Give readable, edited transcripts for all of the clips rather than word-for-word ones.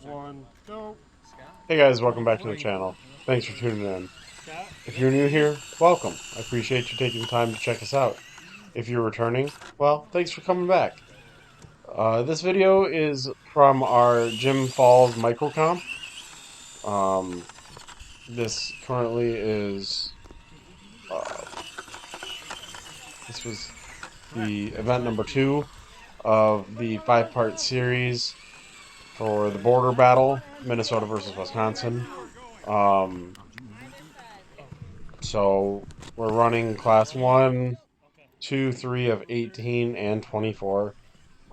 One, go. Hey guys, welcome back to the channel. Thanks for tuning in. If you're new here, welcome. I appreciate you taking the time to check us out. If you're returning, well, thanks for coming back. This video is from our Jim Falls microcomp. Um, this currently is, uh, this was the event number 2 of the 5-part series for the border battle, Minnesota versus Wisconsin. Um, so we're running class 1, 2, 3 of 18 and 24.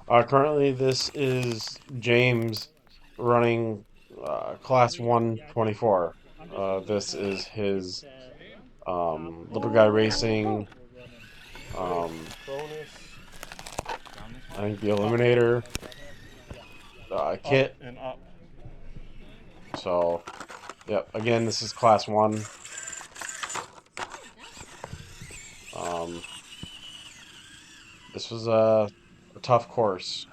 Currently, this is James running class 124. This is his little guy racing, Bonus. I think the Eliminator Up kit. and up. So, yep, again, this is class 1. Um, this was a tough course.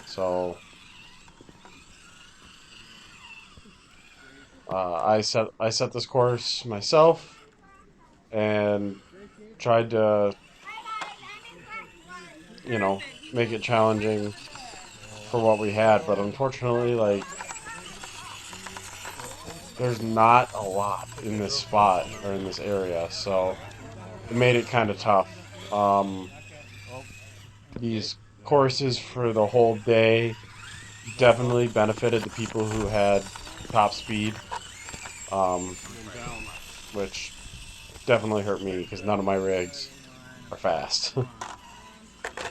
So, I set this course myself and tried to, make it challenging for what we had, but unfortunately, like, there's not a lot in this spot or in this area, so it made it kind of tough. These courses for the whole day definitely benefited the people who had top speed, um, which definitely hurt me because none of my rigs are fast.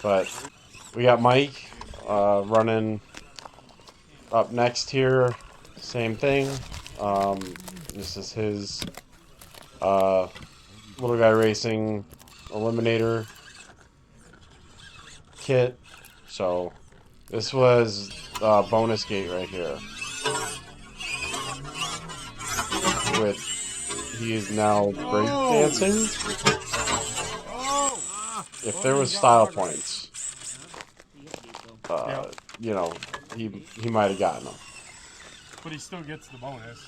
But we got Mike running up next here, same thing. This is his uh, little guy racing eliminator kit. So this was bonus gate right here, with he is now break dancing. If there was style points, Yep. you know, he might have gotten them. But he still gets the bonus.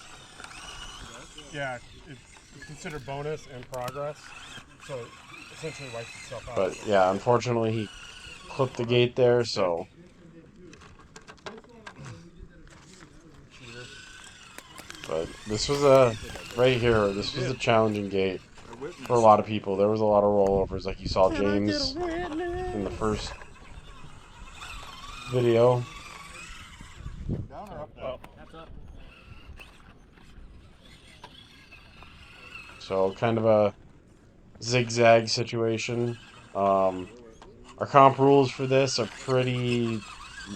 Yeah, it's considered bonus and progress. So it essentially wipes itself out. But yeah, unfortunately he clipped the gate there, so. But this was right here. This was a challenging gate for a lot of people. There was a lot of rollovers, like you saw James in the first video. Down or up? Up. So kind of a zigzag situation. Our comp rules for this are pretty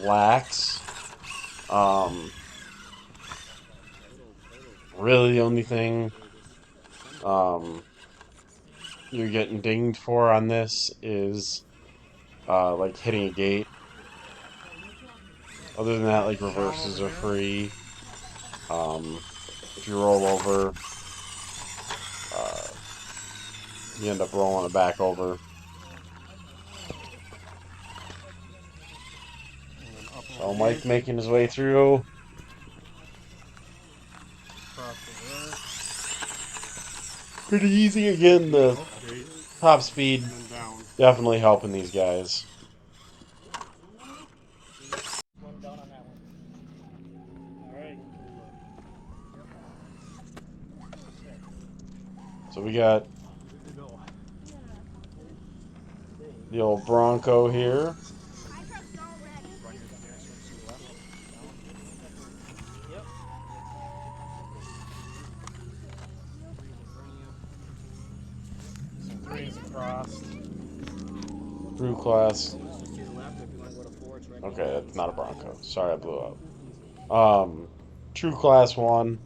lax. Um, really, the only thing um, you're getting dinged for on this is like hitting a gate. Other than that, like reverses are free. If you roll over, uh, you end up rolling it back over. So Mike making his way through. Pretty easy again. The top speed definitely helping these guys. So we got the old Bronco here. Threes crossed. Through class. Okay, that's not a Bronco. Sorry, I blew up. True class 1,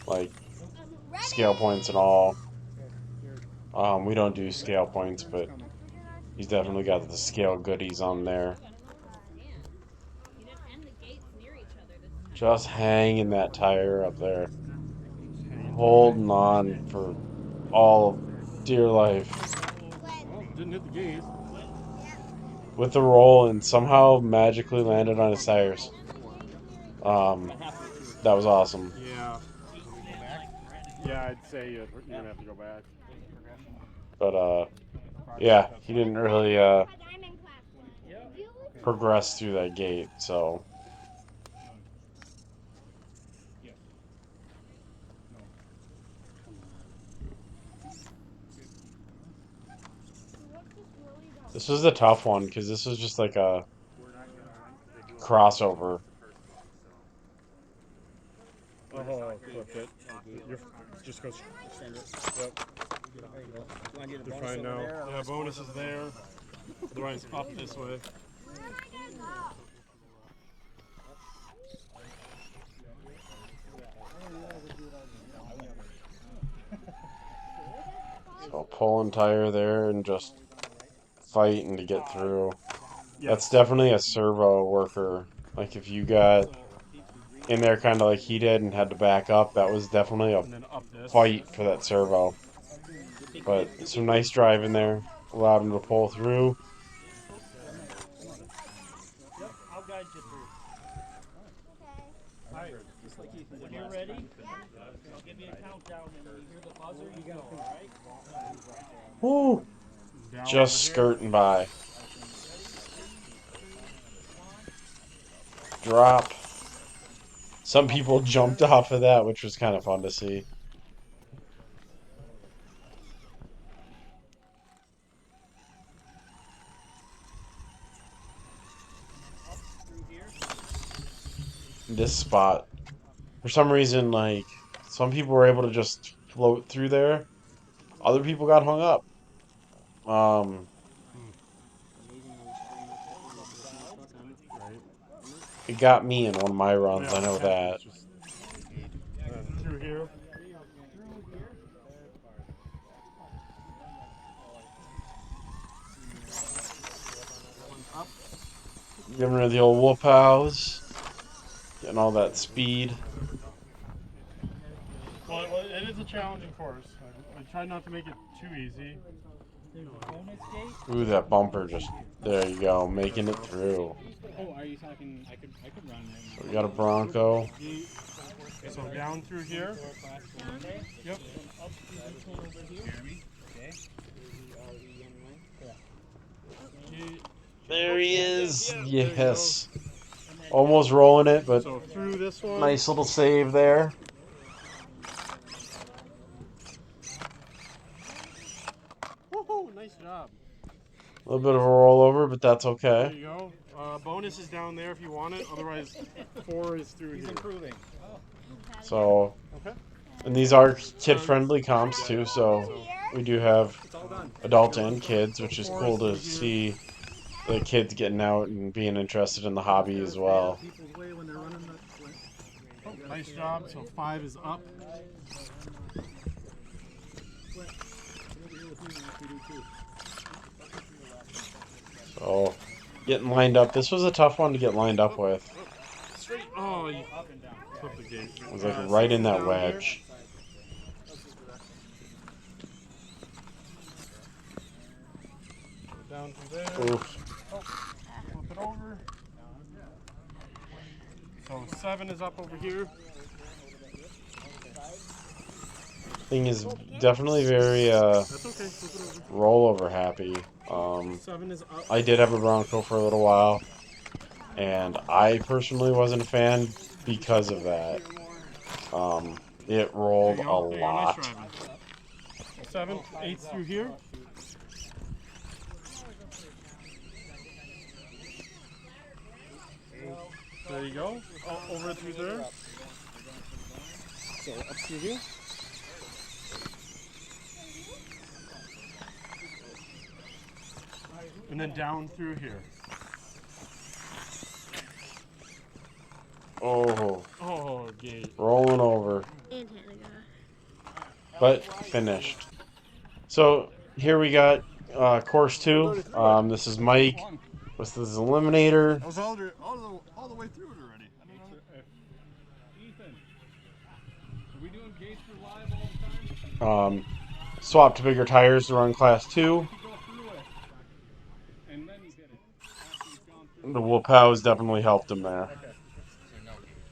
like scale points and all. We don't do scale points, but he's definitely got the scale goodies on there. Just hanging that tire up there, holding on for all dear life. Didn't hit the gate. With the roll and somehow magically landed on his tires. That was awesome. Yeah. Yeah, I'd say you're gonna have to go back. But yeah, he didn't really progress through that gate. So this was a tough one because this was just like a crossover. Oh, flip it. You're, just go. Yep. You're fine now. Yeah, bonus is there. Otherwise, up this way. So pulling tire there and just fighting to get through. That's Yes. definitely a servo worker. Like if you got in there kind of like he did and had to back up, that was definitely a And then up this. fight for that servo. But some nice driving there. Allowed him to pull through. I'll guide you through. Alright, when you're ready, I'll give you a countdown, and when you hear the buzzer, you go, alright? Woo! Down Just over here. skirting by. Drop. Some people jumped off of that, which was kind of fun to see. This spot, for some reason, like, some people were able to just float through there. Other people got hung up. It got me in one of my runs, I know that. Through here. Giving her the old whoop house. Getting all that speed. Well, it is a challenging course. I try not to make it too easy. Ooh, that bumper just, there you go, making it through. Oh, are you talking, I could run right now. So we got a Bronco. So down through here. Yep. Up through this one over here. There he is. Yes. Almost rolling it, but So through this one. nice little save there. Woohoo! Nice job. A little bit of a rollover, but that's There okay. you go. Bonus is down there if you want it. Otherwise, 4 is through here. Improving. So, Okay. and these are kid-friendly comps too, so we do have adults and kids, which is cool to see the kids getting out and being interested in the hobby as well. Oh, nice job. So 5 is up. So, getting lined up. This was a tough one to get lined up with. Straight. Oh, you flipped the gate. It was like right in that wedge. Down through there. Oof. Oh, flip it over. So 7 is up over here. Thing is definitely very That's okay. Flip it over. rollover happy. 7 is up. I did have a Bronco for a little while, and I personally wasn't a fan because of that. It rolled There you a go. There you go. Nice lot. driving. 7, 8 through here. There you go. Oh, over through there. So up through here. And then down through here. Oh, Oh, gate. rolling over, And Hannah. but finished. So here we got course 2. This is Mike with his Eliminator. I was all the way through it already. Ethan, are we doing gates for live all the time? Swapped bigger tires to run class 2. Go through it. And then you hit it. After you've gone through The whoop house definitely helped him there.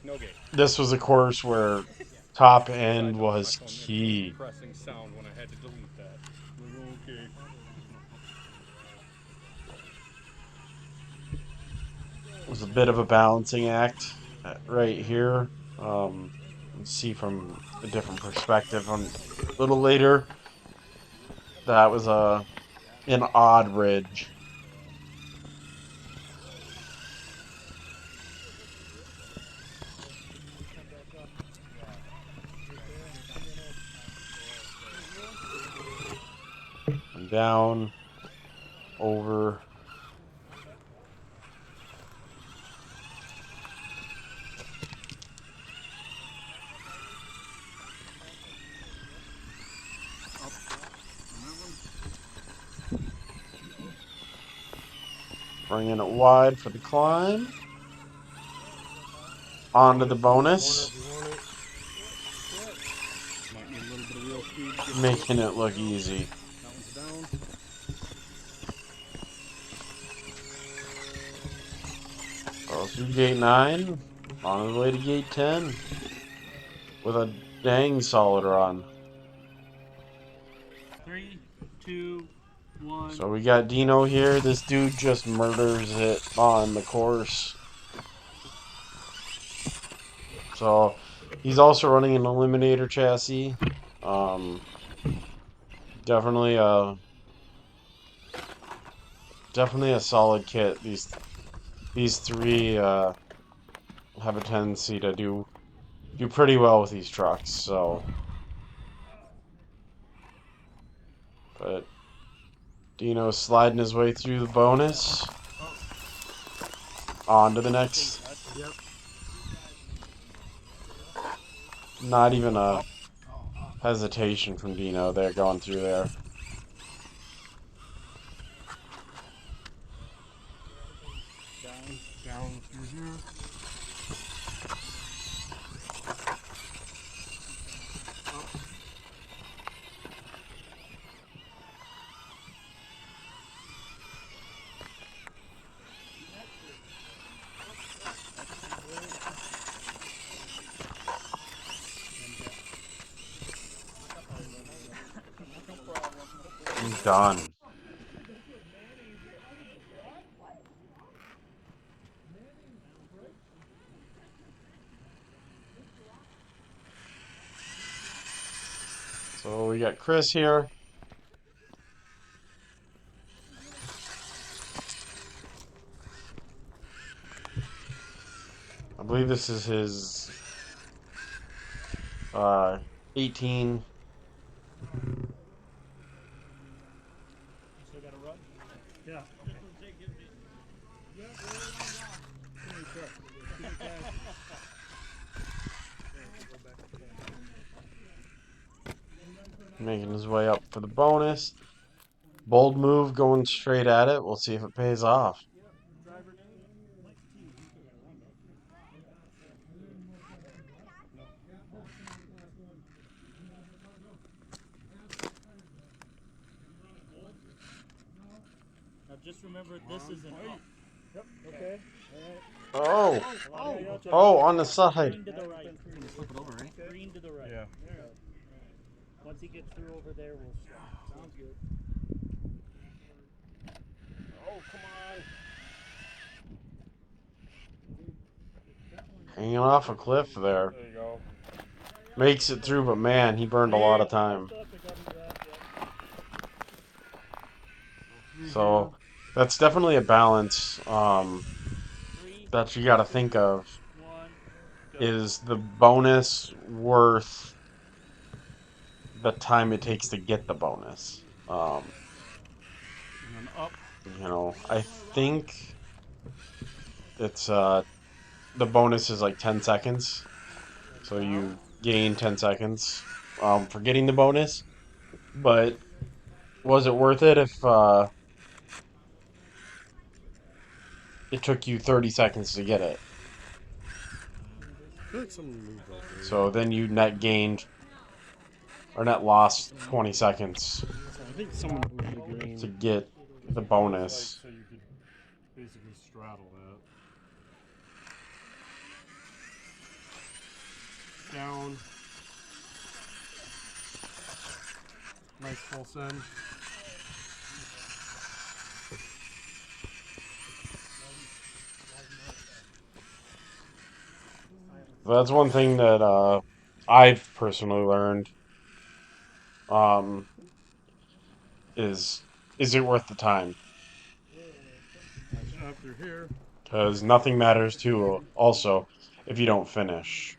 No gate. This was a course where top end was key. Pressing sound when I had to delete that. Okay. It was a bit of a balancing act right here. You see from a different perspective a little later. That was an odd ridge. And down, over. Bringing it wide for the climb. Onto the bonus. Might need a little bit of real speed to get Making it look easy. that one's down. Go through gate 9. On his way to gate 10. With a dang solid run. 3, 2, 1. So we got Dino here. This dude just murders it on the course. So he's also running an Eliminator chassis. Definitely a solid kit. These three have a tendency to do pretty well with these trucks. So, but Dino's sliding his way through the bonus. On to the next. Not even a hesitation from Dino there going through there. Down through here. He's done. So we got Chris here. I believe this is his 18. Still got to run? Yeah. Making his way up for the bonus. Bold move going straight at it. We'll see if it pays off. Now just remember, this is an up. Yep. Okay. Oh! All right. Oh, on the side. Green to the right. Flip it over, right? Green to the right. Yeah. Once he gets through over there, we'll stop. Sounds good. Oh, come on. Hanging off a cliff there. There you go. Makes it through, but man, he burned a lot of time. So that's definitely a balance that you got to think of. Is the bonus worth the time it takes to get the bonus? And then up. You know, I think it's the bonus is like 10 seconds. So you gain 10 seconds for getting the bonus. But was it worth it if it took you 30 seconds to get it? I feel like someone moved out there. So then you net gained or net lost 20 seconds I think someone moved the green. to get the bonus. So you could basically straddle that. down. Nice full send. That's one thing that I've personally learned. Um, is it worth the time? Up through here. Because nothing matters too. Also, if you don't finish.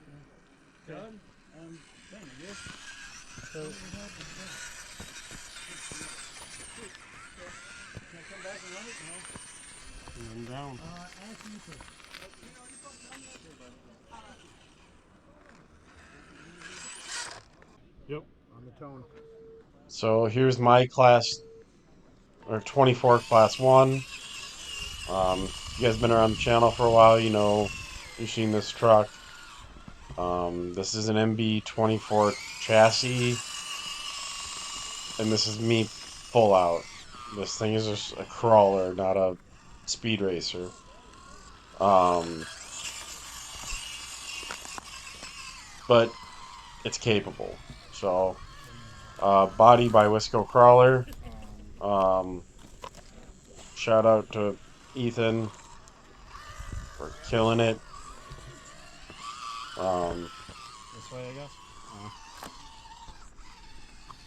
Done. And then down. Yep. On the tone. So here's my class, or 24 class 1. You guys been around the channel for a while, you know, you've seen this truck. This is an MB24 chassis, and this is me full out. This thing is just a crawler, not a speed racer. But it's capable. So, body by Wisco Crawler. Shout out to Ethan for killing it. This way, I guess.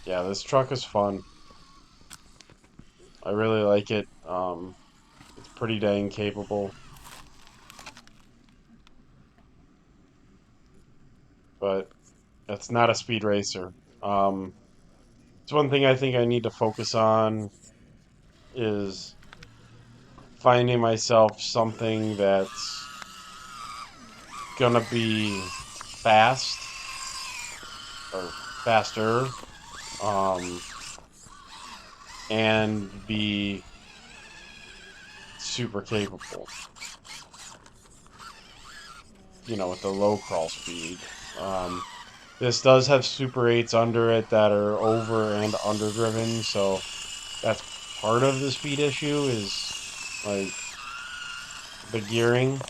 Yeah, this truck is fun. I really like it. It's pretty dang capable. But it's not a speed racer. It's one thing I think I need to focus on is finding myself something that's gonna be fast or faster, and be super capable. You know, with the low crawl speed. This does have Super 8s under it that are over and under driven, so that's part of the speed issue is like the gearing.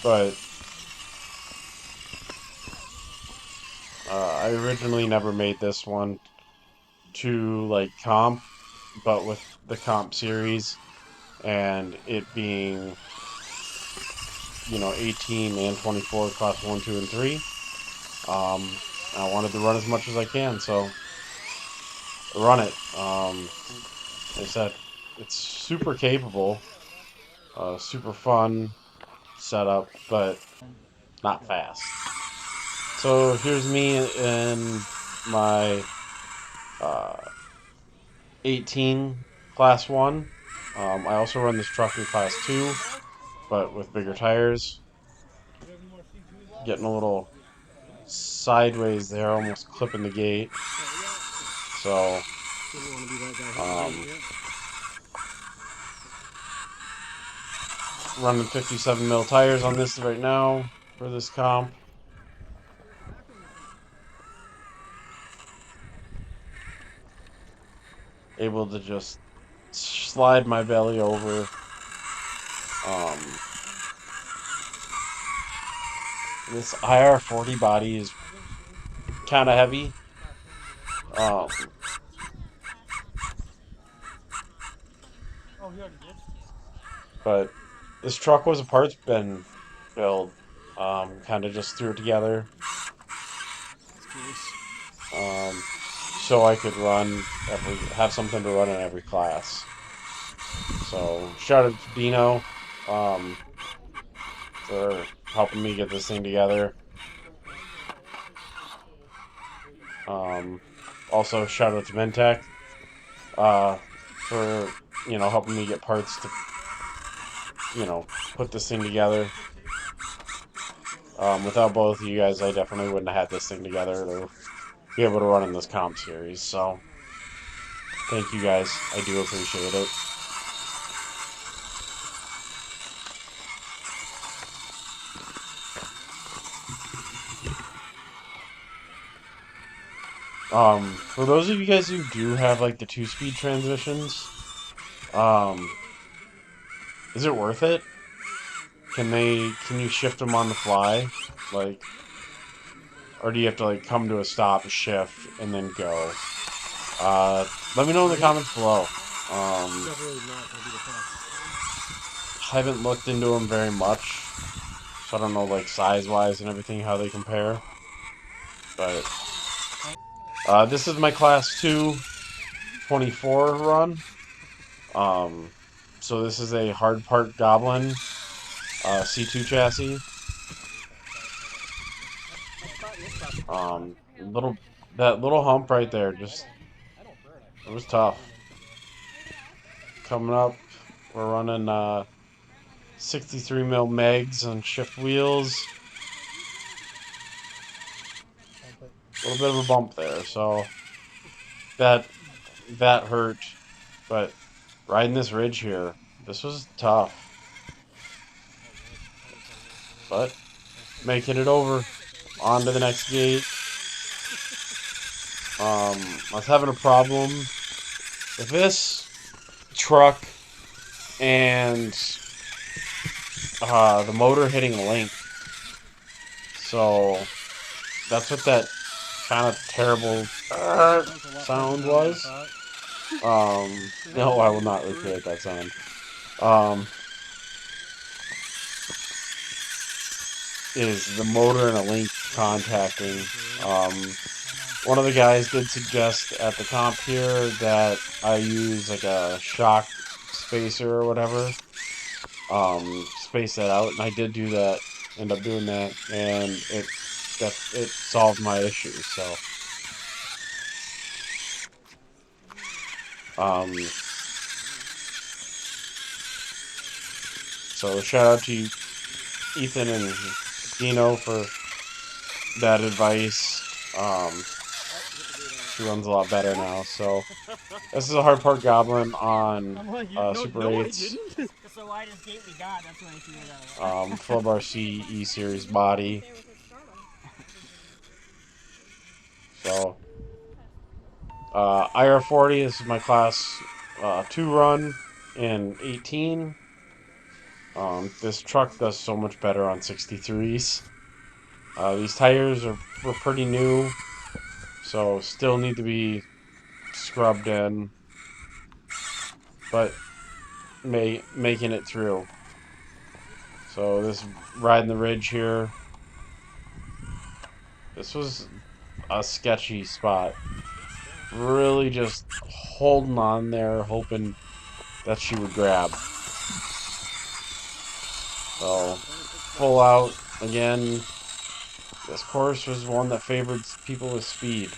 But I originally never made this one to like comp, but with the comp series and it being, you know, 18 and 24 class 1, 2, and 3, I wanted to run as much as I can, so I run it. Like I said, it's super capable, super fun setup, but not fast. So here's me in my 18 class 1. I also run this truck in class 2, but with bigger tires. Getting a little sideways there, almost clipping the gate. So, running 57 mil tires on this right now for this comp. Able to just slide my belly over. This IR40 body is kind of heavy. But this truck was a parts bin build. Kind of just threw it together. So I could have something to run in every class. So shout out to Dino for helping me get this thing together. Also shout out to Mentech for, you know, helping me get parts to, you know, put this thing together. Without both of you guys, I definitely wouldn't have had this thing together to be able to run in this comp series. So thank you guys. I do appreciate it. For those of you guys who do have like the 2-speed transmissions, is it worth it? can you shift them on the fly? Like, or do you have to like come to a stop, shift, and then go? Let me know in the comments below. Haven't looked into them very much, so I don't know like size-wise and everything how they compare. But this is my Class 2 24 run. So this is a hard part Goblin C2 chassis. That little hump right there, just it was tough. Coming up, we're running 63 mil megs and shift wheels. A little bit of a bump there, so that hurt. But riding this ridge here, this was tough. But making it over, on to the next gate. I was having a problem with this truck and the motor hitting a link. So that's what that kind of terrible sound was. No, I will not recreate that sound. Is the motor and a link contacting. One of the guys did suggest at the comp here that I use like a shock spacer or whatever. Space that out, and I did do that. End up doing that, and it solved my issue. So shout out to Ethan and Dino for that advice. She runs a lot better now. So this is a hard part Goblin on Super 8s. Full RC E Series body. So IR40 is my Class 2 run in 18. This truck does so much better on 63s. These tires were pretty new, so still need to be scrubbed in, but making it through. So this riding the ridge here, this was a sketchy spot. Really just holding on there, hoping that she would grab. So full out again. This course was one that favored people with speed.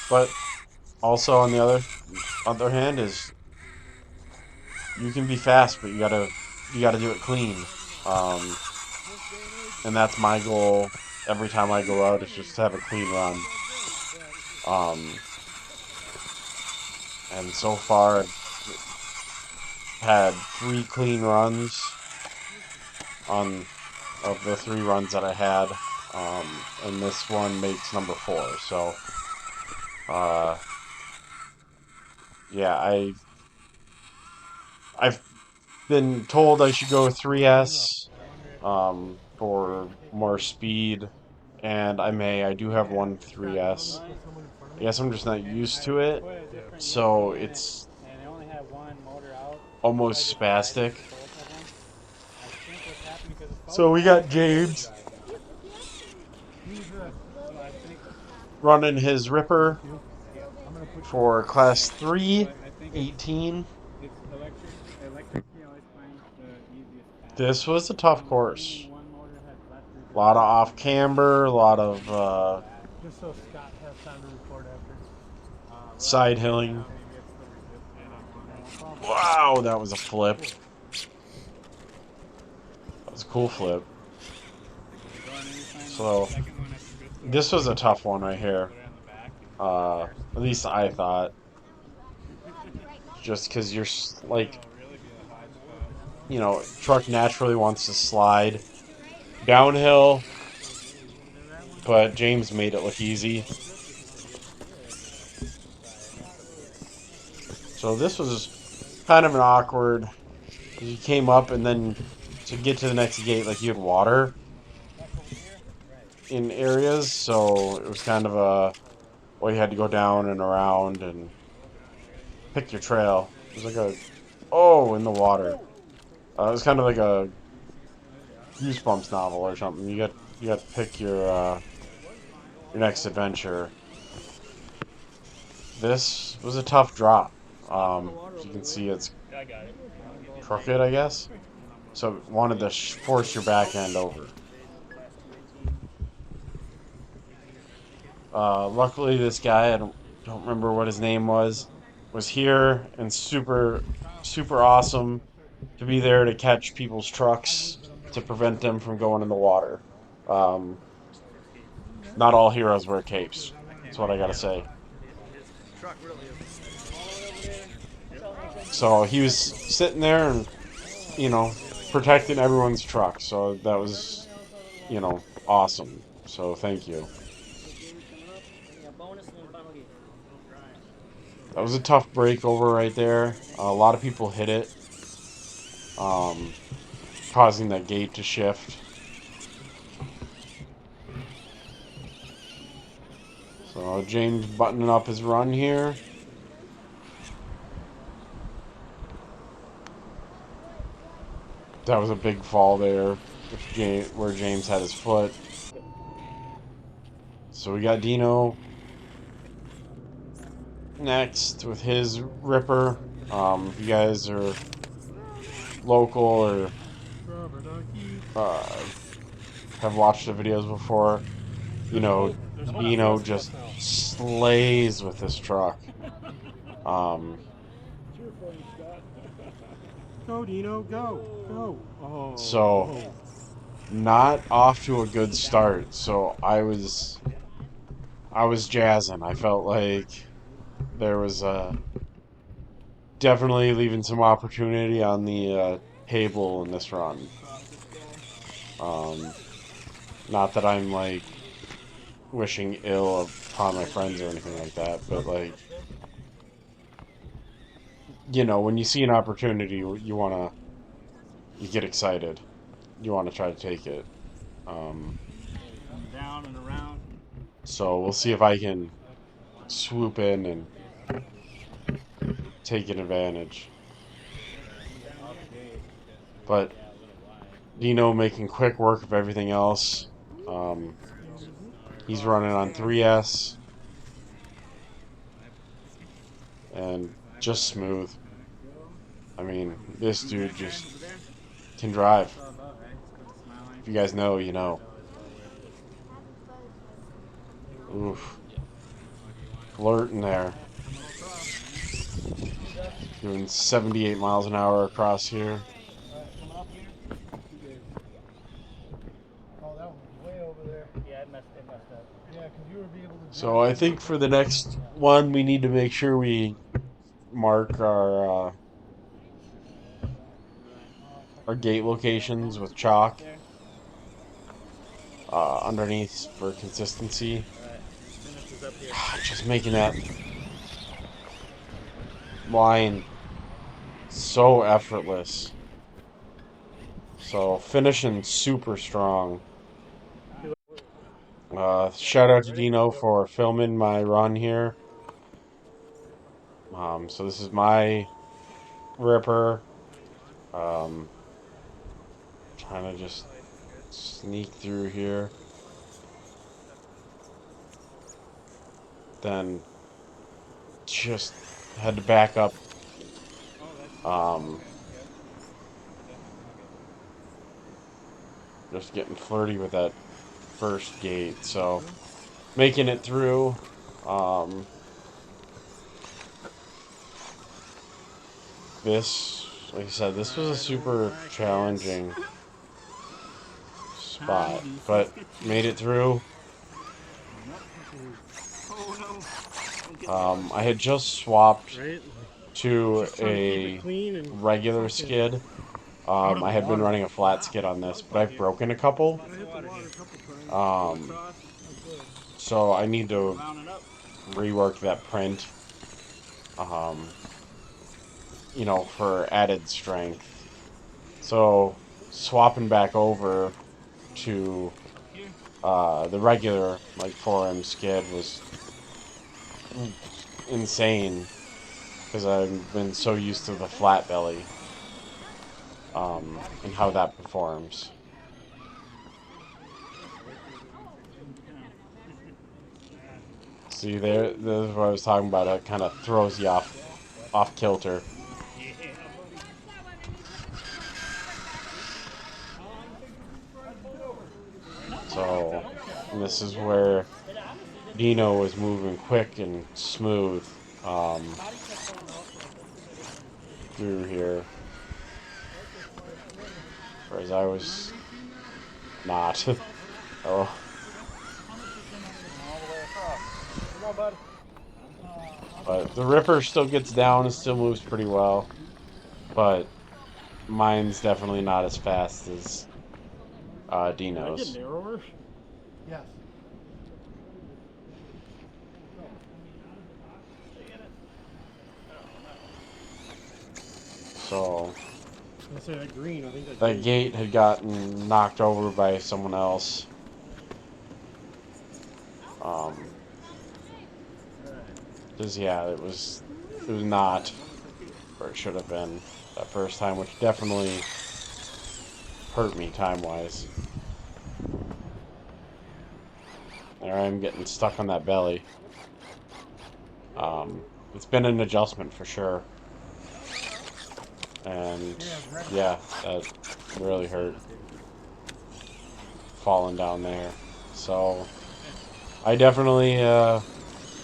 But also on the other hand is you can be fast, but you gotta do it clean. And that's my goal every time I go out, is just to have a clean run. And so far I've had 3 clean runs of the 3 runs that I had, and this one makes number 4. So yeah, I've been told I should go 3S for more speed, and I do have one 3S. I guess I'm just not used to it, so it's almost spastic. So we got James running his Ripper for Class 3, 18. This was a tough course. A lot of off camber, a lot of side hilling. Wow, that was a flip. That was a cool flip. So This was a tough one right here. At least I thought. Just because you're like, truck naturally wants to slide downhill, but James made it look easy. So this was kind of an awkward. You came up and then to get to the next gate, like you had water in areas, so it was kind of well, you had to go down and around and pick your trail. It was like in the water. It was kind of like a Goosebumps novel or something. You got to pick your next adventure. This was a tough drop. As you can see, it's crooked, I guess. So it wanted to force your back end over. Luckily, this guy, I don't remember what his name was here and super, super awesome to be there to catch people's trucks to prevent them from going in the water. Um, Not all heroes wear capes. That's what I gotta say. So he was sitting there and, protecting everyone's truck. So that was, awesome. So thank you. That was a tough breakover right there. A lot of people hit it, causing that gate to shift. So James buttoning up his run here. That was a big fall there, where James had his foot. So we got Dino next with his Ripper. If you guys are local or have watched the videos before, Dino just slays with this truck. Go, Dino, go. Oh. So, not off to a good start. So I was jazzing. I felt like there was definitely leaving some opportunity on the table in this run. Not that I'm like wishing ill upon my friends or anything like that, but like, when you see an opportunity, you get excited. You want to try to take it. Down and around. So we'll see if I can swoop in and take an advantage. But Dino making quick work of everything else. He's running on 3S. And just smooth. I mean, this dude just can drive. If you guys know, you know. Oof. Flirting there. Doing 78 miles an hour across here. So I think for the next one, we need to make sure we mark our gate locations with chalk underneath for consistency. Just making that line so effortless. So finishing super strong. Shout out to Dino for filming my run here. So this is my Ripper. Trying to just sneak through here. Then just had to back up. Just getting flirty with that first gate. So making it through. This, like I said, this was a super challenging spot, but made it through. I had just swapped Right? to Just trying to keep it a clean and regular fucking skid. out of I the had been water. running a flat skid on this, but I've broken a couple. I hit the water a couple times. Um, Across, I could. so I need to rework that print, um, for added strength. So swapping back over to the regular like 4M skid was insane because I've been so used to the flat belly, and how that performs. See there, this is what I was talking about. It kind of throws you off kilter. So this is where Dino was moving quick and smooth through here, whereas I was not. Oh, but the Ripper still gets down and still moves pretty well, but mine's definitely not as fast as Did I get Dino's. narrower? So I say that green. I think that that gate. gate had gotten knocked over by someone else. Um, 'Cause yeah, it was not where it should have been that first time, which definitely hurt me time wise. There I'm getting stuck on that belly. It's been an adjustment for sure, and yeah, that really hurt falling down there. So I definitely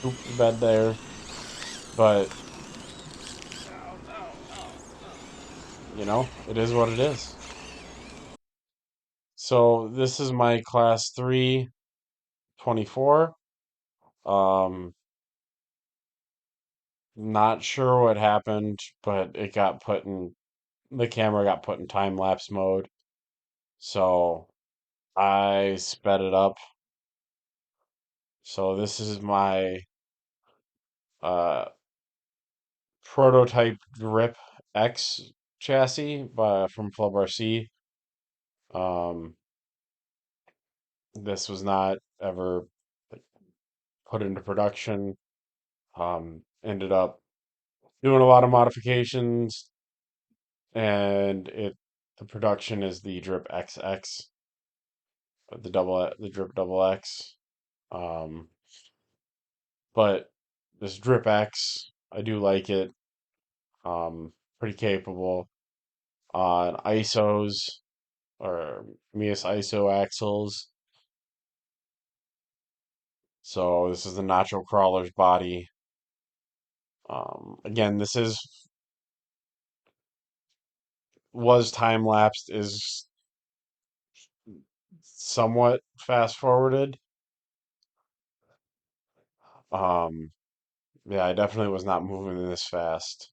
pooped the bed there, but it is what it is. So this is my class 324. Um, Not sure what happened, but the camera got put in time lapse mode. So I sped it up. So this is my uh prototype Drip X chassis from Club RC. Um, this was not ever like, put into production. Ended up doing a lot of modifications, and the production is the Drip XX, the Drip Double X. Um, but this Drip X, I do like it. Pretty capable on ISOs or Mias ISO axles. So this is the Nacho Crawler's body. Again, this was time lapsed, is somewhat fast forwarded. Um, yeah, I definitely was not moving this fast,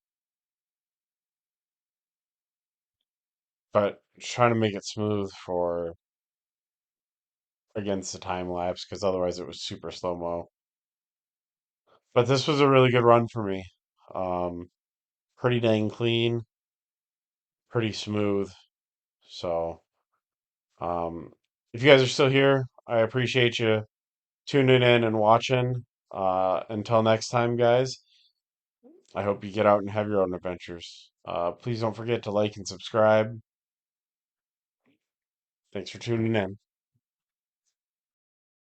but trying to make it smooth for against the time lapse because otherwise it was super slow mo. But this was a really good run for me. Um, Pretty dang clean, pretty smooth. So, um, if you guys are still here, I appreciate you tuning in and watching. Until next time, guys, I hope you get out and have your own adventures. Please don't forget to like and subscribe. Thanks for tuning in.